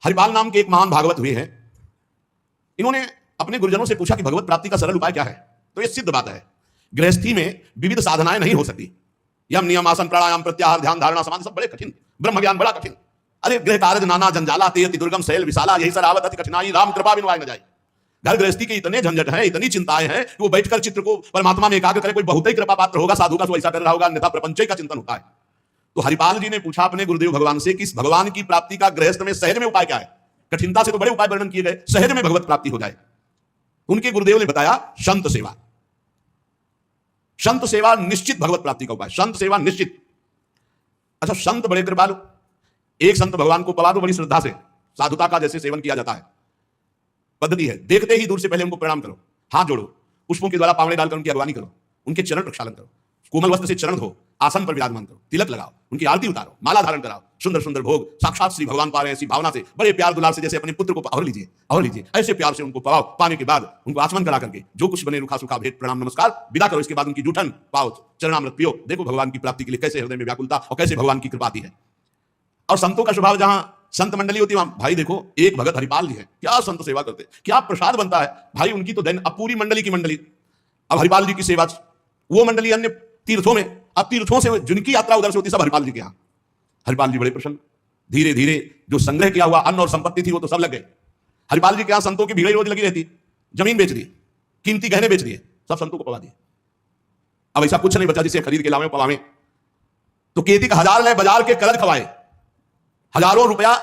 हरिपाल नाम के एक महान भागवत हुए हैं। इन्होंने अपने गुरुजनों से पूछा कि भगवत प्राप्ति का सरल उपाय क्या है। तो यह सिद्ध बात है, गृहस्थी में विविध साधनाएं नहीं हो सकती। यम नियम आसन प्राणायाम प्रत्याहार ध्यान धारणा समाधि सब बड़े कठिन, ब्रह्म ज्ञान बड़ा कठिन। अरे गृह कार्य नाना जंजाला तेति दुर्गम शैल विशाला, यही सरावत अति कठिनाई राम कृपा बिनु आए न जाए। घर गृहस्थी के इतने झंझट हैं, इतनी चिंताएं हैं कि वो बैठकर चित्र को परमात्मा में एकाग्र करे। कोई बहुत ही कृपा पात्र होगा, साधु का तो ऐसा कर रहा होगा, अन्यथा प्रपंच का चिंतन होता है। तो हरिपाल जी ने पूछा अपने गुरुदेव भगवान से कि इस भगवान की प्राप्ति का गृहस्थ में सहज में उपाय क्या है। कठिनता से तो बड़े उपाय वर्णन किए गए, सहज में भगवत प्राप्ति हो जाए। उनके गुरुदेव ने बताया संत सेवा। संत सेवा निश्चित भगवत प्राप्ति का उपाय, संत सेवा निश्चित। अच्छा, संत बड़े कृपालु। एक संत भगवान को पवा दो बड़ी श्रद्धा से, साधुता का जैसे सेवन किया जाता है। पद्धति है, देखते ही दूर से पहले उनको प्रणाम करो, हाथ जोड़ो, पुष्पों के द्वारा पावड़े डालकर उनकी अगवानी करो, उनके चरण प्रक्षालन करो, कोमल वस्त्र से चरण धो, आसन पर विराजमान करो, तिलक लगाओ, उनकी आरती उतारो, माला धारण कराओ, सुंदर सुंदर भोग साक्षात श्री भगवान पा रहे हैं ऐसी भावना से, बड़े प्यार दुलार से, जैसे अपने पुत्र को और लीजिए और लीजिए, ऐसे प्यार से उनको पाओ। पाने के बाद उनको आचमन करा करके जो कुछ बने रुखा सुखा भेंट प्रणाम नमस्कार विदा करो। इसके बाद उनकी जूठन पाओ, चरणामृत पियो। देखो भगवान की प्राप्ति के लिए कैसे हृदय में व्याकुलता और कैसे भगवान की कृपा आती है। और संतों का स्वभाव, जहां संत मंडली होती है वहां भाई देखो, एक भगत हरिपाल जी है, क्या संत सेवा करते, क्या प्रसाद बनता है भाई उनकी। तो अब पूरी मंडली की मंडली, अब हरिपाल जी की सेवा, वो मंडली अन्य तीर्थों में, अब तीर्थों से जिनकी यात्रा उधर से होती सब हरिपाल जी के यहाँ। हरिपाल जी बड़े प्रसन्न, धीरे धीरे जो संग्रह किया हुआ अन्न और संपत्ति थी वो तो सब लग गए। हरिपाल जी के यहाँ संतों की भीड़ रोज लगी रहती, जमीन बेच दी, कीमती गहने बेच दिए, सब संतों को पवा दिए। अब ऐसा कुछ नहीं बचा जिसे खरीद के लावे पवावे। तो केती का 1000 ले बाजार के करज खवाए, हजारों रुपया।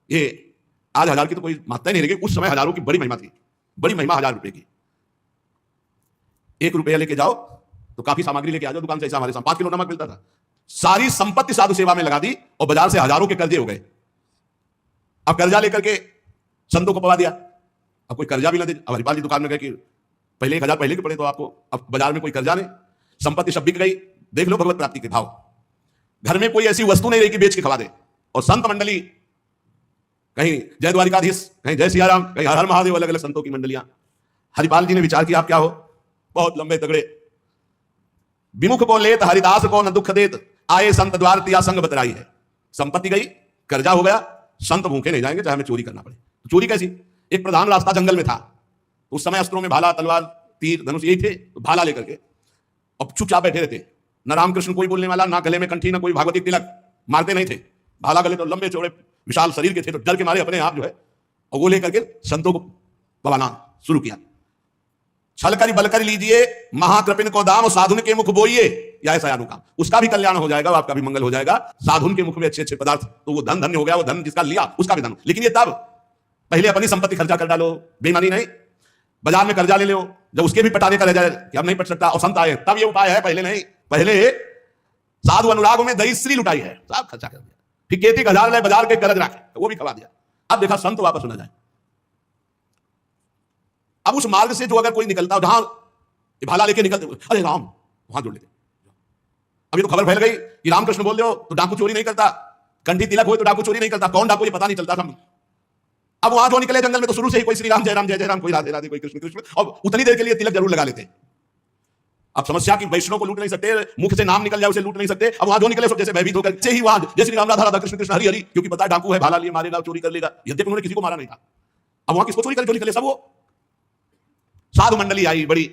ये आज 1000 की तो कोई मात्रा नहीं रहेगी, उस समय हजारों की बड़ी महिमा थी, बड़ी महिमा 1000 रुपए की। 1 रुपया लेके जाओ तो काफी सामग्री लेके आ जाओ दुकान से, ऐसा हमारे साथ 5 किलो नमक मिलता था। सारी संपत्ति साधु सेवा में लगा दी और बाजार से हजारों के कर्जे हो गए। अब कर्जा लेकर के संतों को पवा दिया, अब कोई कर्जा भी ना दे। अब हरिपाल जी दुकान में गए कि पहले 1000 पहले के पड़े तो आपको, अब बाजार में कोई कर्जा नहीं, संपत्ति सब बिक गई। देख लो भगवत प्राप्ति के भाव। घर में कोई ऐसी वस्तु नहीं रही कि बेच के खवा दे। और संत मंडली, कहीं जय द्वारिकाधीश, कहीं जय सियाराम, कहीं हर हर महादेव, अलग अलग संतों की मंडलियां। हरिपाल जी ने विचार किया आप क्या हो, बहुत लंबे तगड़े। विमुख को लेत हरिदास को न दुख देत, आए संत द्वार तिया संग बतराई है। संपत्ति गई, कर्जा हो गया, संत भूखे नहीं जाएंगे चाहे हमें चोरी करना पड़े। तो चोरी कैसी, एक प्रधान रास्ता जंगल में था, उस समय अस्त्रों में भाला तलवार तीर धनुष यही थे, तो भाला लेकर के अब चुपचाप बैठे रहते, न रामकृष्ण कोई बोलने वाला, ना गले में कंठी, ना कोई भागवती तिलक, मारते नहीं थे। भाला गले तो लंबे चौड़े विशाल शरीर के थे, तो डर के मारे अपने आप जो है और वो लेकर के संतों को पवाना शुरू किया। छल करी बल कर लीजिए महाकृपिन को दाम, साधुन के मुख बोइए, या ऐसा यादों काम, उसका भी कल्याण हो जाएगा, आपका भी मंगल हो जाएगा। साधुन के मुख में अच्छे अच्छे पदार्थ, तो वो धन धन्य हो गया, वो धन जिसका लिया उसका भी धन। लेकिन ये तब, पहले अपनी संपत्ति खर्चा कर डालो, बेईमानी नहीं, बाजार में कर्जा ले लो, जब उसके भी पटाने का रह जाए कि अब नहीं पट सकता और संत आए, तब ये उपाय है, पहले नहीं। पहले साधु अनुराग में दही श्री लुटाई है, सब खर्चा कर दिया। फिर केती 1000 ले बाजार के कर्ज रखे, वो भी खवा दिया। अब देखा संत वापस न जाए। अब उस मार्ग से जो अगर कोई निकलता, जहां भाला लेके निकलते, अरे राम, वहां जोड़ लेते। अभी तो खबर फैल गई कि रामकृष्ण बोल दो तो डाकू चोरी नहीं करता, कंठी तिलक हो तो डाकू चोरी नहीं करता, कौन डाकू ये पता नहीं चलता था। अब वहां जो निकले जंगल में तो शुरू से ही कोई श्री राम जय राम जय जय राम, कोई राधे राधे, कोई कृष्ण कृष्ण, और उतनी देर के लिए तिलक जरूर लगा लेते। अब समस्या की वैष्णव को लूट नहीं सकते, मुख से नाम निकल जाए उसे लूट नहीं सकते। अब वहां जो निकले सब जैसे भयभीत होकर से ही वहां जय श्री राम राधा राधा कृष्ण कृष्ण हरि हरि, क्योंकि पता है डाकू है, भाला लिए मारेगा, चोरी कर लेगा। यद्यपि उन्होंने किसी को मारा नहीं था। अब वहां किसको चोरी कर जो निकले सब वो साधु मंडली आई, बड़ी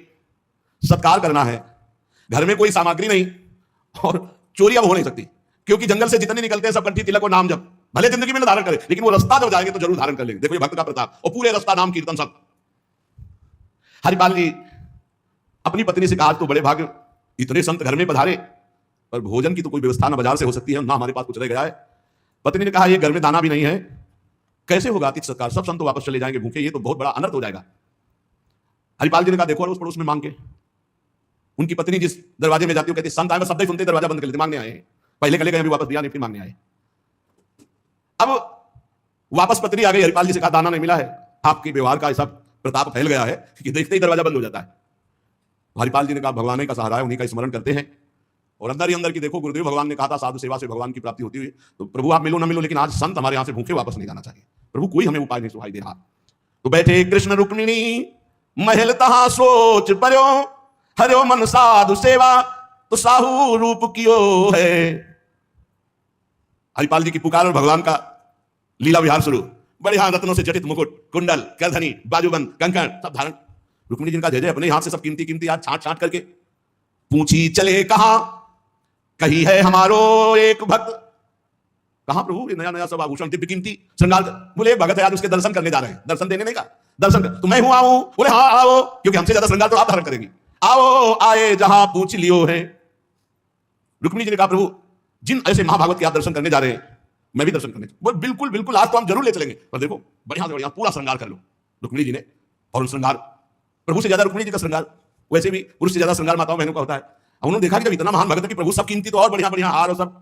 सत्कार करना है, घर में कोई सामग्री नहीं और चोरी अब हो नहीं सकती, क्योंकि जंगल से जितने निकलते हैं सब कंठी तिलक और नाम जप, भले जिंदगी में न धारण करे लेकिन वो रास्ता जब जाएंगे तो जरूर धारण कर लेंगे। देखो ये भक्त का प्रताप, और पूरे रास्ता नाम कीर्तन सब। हरिपाल जी अपनी पत्नी से कहा तो बड़े भाग्य, इतने संत घर में पधारे, पर भोजन की तो कोई व्यवस्था ना बाजार से हो सकती है, ना हमारे पास कुछ रह गया है। पत्नी ने कहा ये घर में दाना भी नहीं है, कैसे होगा अतिथि सत्कार, सब संत वापस चले जाएंगे भूखे, ये तो बहुत बड़ा अनर्थ हो जाएगा। हरिपाल जी ने कहा देखो अड़ोस पड़ोस में मांग के। उनकी पत्नी जिस दरवाजे में जाती है कहती संत आए, शब्द ही सुनते दरवाजा बंद कर लेते, मांगने आए। पहले कले गए, वापस दिया नहीं, फिर मांगने आए। अब वापस पत्नी आ गई, हरिपाल जी से कहा दाना नहीं मिला है, आपके व्यवहार का ऐसा प्रताप फैल गया है कि देखते ही दरवाजा बंद हो जाता है। हरिपाल जी ने कहा भगवान का सहारा है, उन्हीं का स्मरण करते हैं। और अंदर ही अंदर की देखो, गुरुदेव भगवान ने कहा था साधु सेवा से भगवान की प्राप्ति होती हुई, तो प्रभु आप मिलो ना मिलो, लेकिन आज संत हमारे यहां से भूखे वापस नहीं जाना चाहिए, प्रभु कोई हमें उपाय नहीं सुनाई दे रहा। तो बैठे कृष्ण रुक्मिणी महल तहा सोच पर्यो, हरियो मन साधु सेवा तो साहू रूप कियो है। हरिपाल जी की पुकार और भगवान का लीला विहार शुरू। बढ़िया रत्नों से जटित मुकुट, कुंडल, करधनी, बाजूबंद, कंकण सब धारण। रुक्मिणी जी का जय जय, अपने हाथ से सब कीमती कीमती आज छांट छांट करके। पूछी चले कहां, कही है हमारो एक भक्त। कहां प्रभु, ये नया नया सब आभूषण दिव्य कीमती श्रृंगार। बोले भगत है आज उसके दर्शन करने जा रहे हैं, दर्शन देने नहीं का, दर्शन कर। तो मैं हूं आऊं, बोले हाँ आओ, क्योंकि हमसे ज्यादा श्रृंगार तो आप धारण करेंगी। आओ आए जहां पूछ लियो है। रुक्मिणी जी ने कहा प्रभु जिन ऐसे महाभागवत के आप दर्शन करने जा रहे हैं, मैं भी दर्शन करने। बोल बिल्कुल बिल्कुल, आज तो हम जरूर ले चलेंगे, पर देखो बढ़िया से बढ़िया पूरा श्रृंगार कर लो। रुक्मिणी जी ने, और श्रृंगार प्रभु से ज्यादा रुक्मिणी जी का श्रृंगार, वैसे भी पुरुष से ज्यादा श्रृंगार माताओं बहनों का होता है। उन्होंने देखा कि जब इतना महान भगत है कि प्रभु सब कीमती, तो और बढ़िया बढ़िया हार और सब।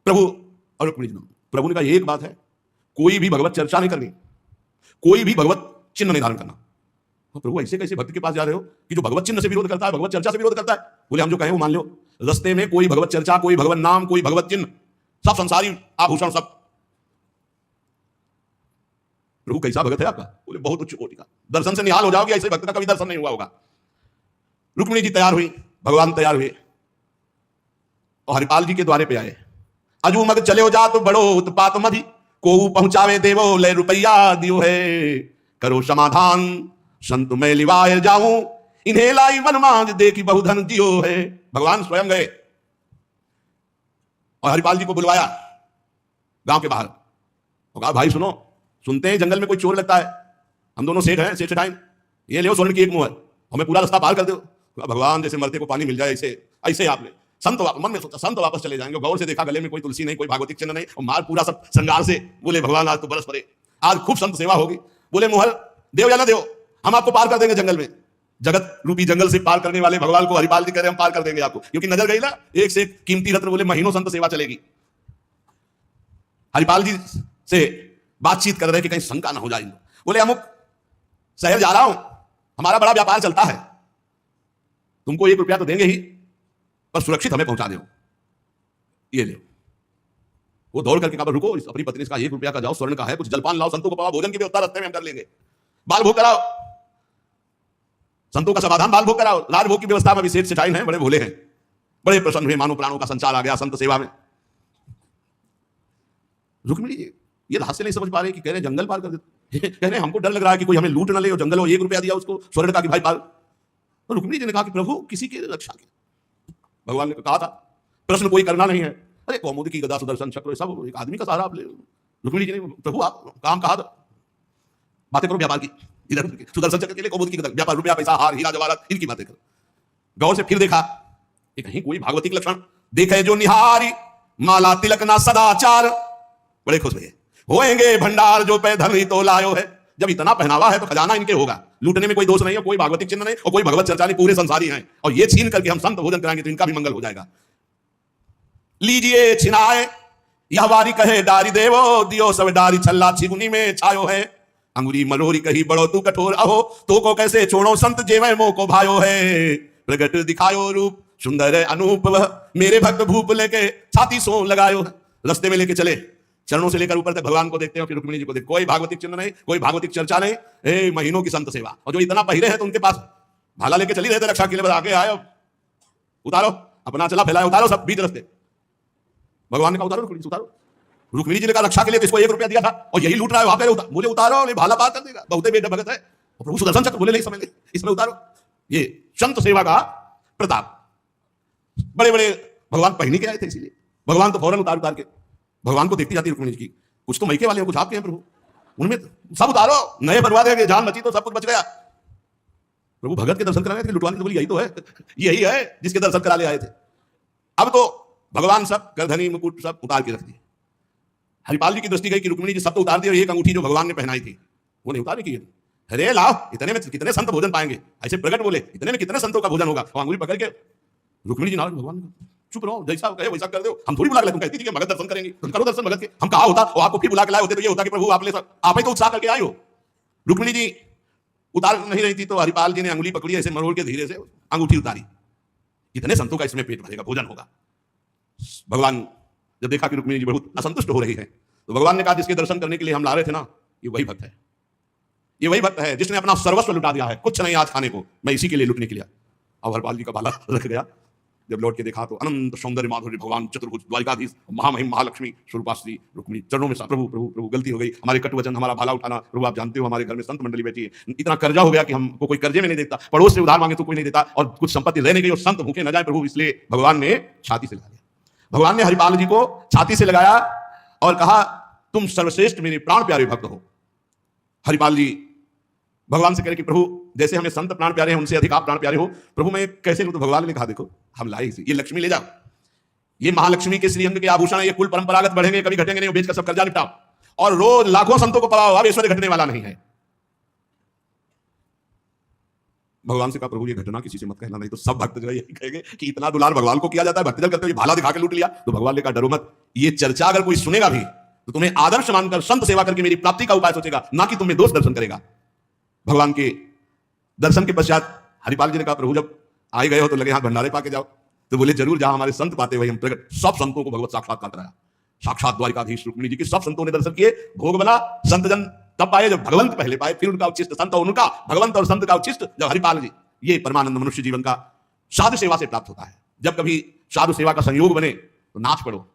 प्रभु और रुक्मिणी जी, प्रभु ने कहा एक बात है, कोई भी भगवत चर्चा नहीं करनी, कोई भी भगवत चिन्ह नहीं धारण करना। तो प्रभु ऐसे कैसे भक्त के पास जा रहे हो कि जो भगवत चिन्ह से विरोध करता है, भगवत चर्चा से विरोध करता है? बोले हम जो कहें वो मान लो। रास्ते में कोई भगवत चर्चा, कोई भगवत नाम, कोई भगवत चिन्ह, सब संसारी आभूषण सब। प्रभु कैसा भगत है आपका? बोले बहुत उच्च कोटि का, दर्शन से निहाल हो जाओगे, ऐसे भक्त का कभी दर्शन नहीं हुआ होगा। रुक्मिणी जी तैयार हुई, भगवान तैयार हुए और हरिपाल जी के द्वारे पे आए। अजू मग चले हो जा तो बड़ो उत्पात मधि, को पहुंचावे देवो ले रुपया दियो है। करो समाधान संत मैं लिवाए जाऊं, इन्हें लाई मन मांग देखी बहुधन दियो है। भगवान स्वयं गए और हरिपाल जी को बुलवाया गांव के बाहर और कहा भाई सुनो, सुनते हैं जंगल में कोई चोर लगता है, हम दोनों सेठ हैं, सेठ टाइम, ये ले स्वर्ण की एक मुहर, हमें पूरा रास्ता पार कर दो। भगवान जैसे मरते को पानी मिल जाए ऐसे ऐसे आपने संत मन में सोचा संत वापस चले जाएंगे। गौर से देखा गले में कोई तुलसी नहीं, कोई भागवतिक चिन्ह नहीं, और मार पूरा सब श्रृंगार से। बोले भगवान आज तो बरस पड़े, आज खूब संत सेवा होगी। बोले मुहर देव या ना देव, हम आपको पार कर देंगे जंगल में। जगत रूपी जंगल से पार करने वाले भगवान को हरिपाल जी कह रहे हम पार कर देंगे आपको, क्योंकि नजर गई ना एक से एक कीमती रत्न। बोले महीनों संत सेवा चलेगी। हरिपाल जी से बातचीत कर रहे कि कहीं शंका ना हो जाए। बोले अमुक शहर जा रहा हूं, हमारा बड़ा व्यापार चलता है, तुमको 1 रुपया तो देंगे ही, पर सुरक्षित हमें पहुंचा दो, ये ले। वो दौड़ करके कहा रुको, अपनी पत्नी से कहा 1 रुपया का जाओ, स्वर्ण का है, कुछ जलपान लाओ, संतों को पावा, भोजन की व्यवस्था रास्ते में हम कर लेंगे, बाल भोग कराओ, संतों का समाधान, बाल भोग कराओ। राजभोग की व्यवस्था में विशेष सेठाइन है, बड़े भोले हैं, बड़े प्रसन्न हुए, मानो प्राणों का संचार आ गया संत सेवा में। रुक्मिणी ये हास्य नहीं समझ पा रहे कि कह रहे जंगल पार कर देते, कह रहे हमको डर लग रहा है कि कोई हमें लूट ना ले, और जंगल हो 1 रुपया दिया उसको स्वर्ण का कि भाई पार। तो रुक्मिणी जी ने कहा कि प्रभु किसी की रक्षा के, भगवान ने कहा था प्रश्न कोई करना नहीं है। अरे कौमुदी की गदा सुदर्शन चक्र सब एक आदमी का सहारा आप ले। रुक्मिणी जी ने प्रभु आप काम कहा था, बातें करो व्यापार की, इधर सुदर्शन चक्र के लिए कौमुदी की गदा, व्यापार, रुपया पैसा हार हीरा जवाहरात इनकी बातें करो। गौर से फिर देखा कि कहीं कोई भागवतिक लक्षण देखे जो निहारी, माला तिलक ना सदाचार, बड़े खुश हुए। होएंगे भंडार जो पे धन ही तो लायो है। जब इतना पहनावा है तो खजाना इनके होगा, लूटने में कोई दोष नहीं है, कोई भागवतिक चिन्ह नहीं और कोई भगवत चर्चा नहीं, पूरे संसारी हैं, और ये छीन करके हम संत भोजन कराएंगे तो इनका भी मंगल हो जाएगा। लीजिए छिनाए यह वारी कहे डारी देवो, दियो सब डारी छल्ला छिगुनी में छायो है। अंगुरी मरोरी कही बड़ो तू कठोर अहो, तो को कैसे छोड़ो संत जेवे मो को भायो है। प्रगट दिखायो रूप सुंदर अनूप, मेरे भक्त भूप लेके छाती सो लगायो। रास्ते में लेके चले, चरणों से लेकर ऊपर तक भगवान को देखते हो कि रुक्मिणी जी को देख, कोई भागवतिक चिन्ह नहीं, कोई भागवतिक चर्चा नहीं, महीनों की संत सेवा। और जो इतना पहिरे हैं तो उनके पास भाला लेके चली रहे थे रक्षा के लिए, आगे आयो उतारो, अपना चला फैलाया, उतारो सब बीच रास्ते। भगवान ने कहा उतारो रुक्मिणी, उतारो। रुक्मिणी जी ने कहा रक्षा के लिए किसको 1 रुपया दिया था और यही लूट रहा है, वहां पे मुझे उतारो, भाला पार कर देगा, बहुते बेटा भगत है। और प्रभु सुदर्शन चक्र बोले नहीं समझ, इसमें उतारो। ये संत सेवा का प्रताप। बड़े बड़े भगवान पहने के आए थे, इसीलिए भगवान तो फौरन उतार उतार के भगवान को देखती जाती रुक्मिणी जी की। कुछ तो मैके वाले हैं, कुछ आपके हैं प्रभु, उनमें सब उतारो, नए बनवा देंगे, जान बची तो सब कुछ बच गया। प्रभु भगत के दर्शन कराने थे, लुटवाने तो बोली यही तो है, यही है जिसके दर्शन करा ले आए थे। अब तो भगवान सब करधनी मुकुट सब उतार के रख दिए। हरिपाल जी की दृष्टि गई कि रुक्मिणी जी सब तो उतार दिए, एक अंगूठी जो भगवान ने पहनाई थी वो नहीं उतारने की। अरे लाओ, इतने में कितने संत भोजन पाएंगे, ऐसे प्रगट बोले इतने में कितने संतों का भोजन होगा। और अंगूठी पकड़ के रुक्मिणी जी नाराज, भगवान चुप रहो, जैसा कहे वैसा कर दो, हम थोड़ी बुला के लाए, तुम कहती थी कि भगत दर्शन करेंगे, तुम करो दर्शन भगत के। हम कहा होता और आपको फिर बुला के लाए होते तो ये होता कि प्रभु आप ही तो उत्साह करके आए हो। रुक्मिणी जी उतार नहीं रही थी तो हरिपाल जी ने अंगुली पकड़ी, ऐसे मरोड़ के धीरे से अंगूठी उतारी। इतने संतों का इसमें पेट भरेगा, भोजन होगा। भगवान जब देखा कि रुक्मिणी जी बहुत असंतुष्ट हो रही है तो भगवान ने कहा जिसके दर्शन करने के लिए हम ला रहे थे ना, ये वही भक्त है, ये वही भक्त है जिसने अपना सर्वस्व लुटा दिया है, कुछ नहीं आज खाने को, मैं इसी के लिए लुटने के लिए। अब हरिपाल जी का भाला रख गया, जब लौट के देखा तो अनंत सौंदर्य माधुर्य भगवान चतुर्भुज द्वारिकाधीश महामहिम महालक्ष्मी स्वरूपाश्री रुक्मिणी चरणों में प्रभु प्रभु प्रभु गलती हो गई, हमारे कटु वचन, हमारा भाला उठाना, प्रभु आप जानते हो हमारे घर में संत मंडली बैठी है, इतना कर्जा हो गया कि हमको कोई कर्जे में नहीं देता, पड़ोस से उधार मांगे तो कोई नहीं देता, और कुछ संपत्ति रहने गई और संत भूखे न जाए प्रभु, इसलिए भगवान ने छाती से लगा लिया। भगवान ने हरिपाल जी को छाती से लगाया और कहा तुम सर्वश्रेष्ठ मेरे प्राण प्यारे भक्त हो। हरिपाल जी भगवान से कह रहे कि प्रभु जैसे हमें संत प्राण प्यारे हैं उनसे अधिक आप प्राण प्यारे हो, प्रभु मैं कैसे लूं? तो भगवान ने कहा देखो हम लाए इसे, ये लक्ष्मी ले जाओ, ये महालक्ष्मी के श्रीअंग के आभूषण है, ये कुल परंपरागत बढ़ेंगे कभी घटेंगे नहीं, बेचकर सब कर्जा निपटाओ और रोज लाखों संतों को पवाओ, अब ऐश्वर्य घटने वाला नहीं है। भगवान से कहा प्रभु ये घटना किसी से मत कहना, नहीं तो सब भक्त जो है यही कहेंगे कि इतना दुलार भगवान को किया जाता है, भक्तजन करते हुए भाला दिखा के लूट लिया। तो भगवान ने कहा डरो मत, ये चर्चा अगर कोई सुनेगा भी तो तुम्हें आदर्श मानकर संत सेवा करके मेरी प्राप्ति का उपाय सोचेगा, ना कि तुम्हें दोष दर्शन करेगा। भगवान के दर्शन के पश्चात हरिपाल जी ने कहा प्रभु जब आए गए हो तो लगे हाथ भंडारे पाके जाओ, तो बोले जरूर जहां हमारे संत पाते वही हम प्रकट। सब संतों को भगवत साक्षात्कार कराया, साक्षात द्वारिकाधीश रुक्मिणी जी के सब संतों ने दर्शन किए, भोग बना, संत जन तब पाए जब भगवंत पहले पाए, फिर उनका उच्चिष्ट संत और उनका भगवंत और संत का उच्चिष्ट जब हरिपाल जी। ये परमानंद मनुष्य जीवन का साधु सेवा से प्राप्त होता है। जब कभी साधु सेवा का संयोग बने तो नाच पड़ो,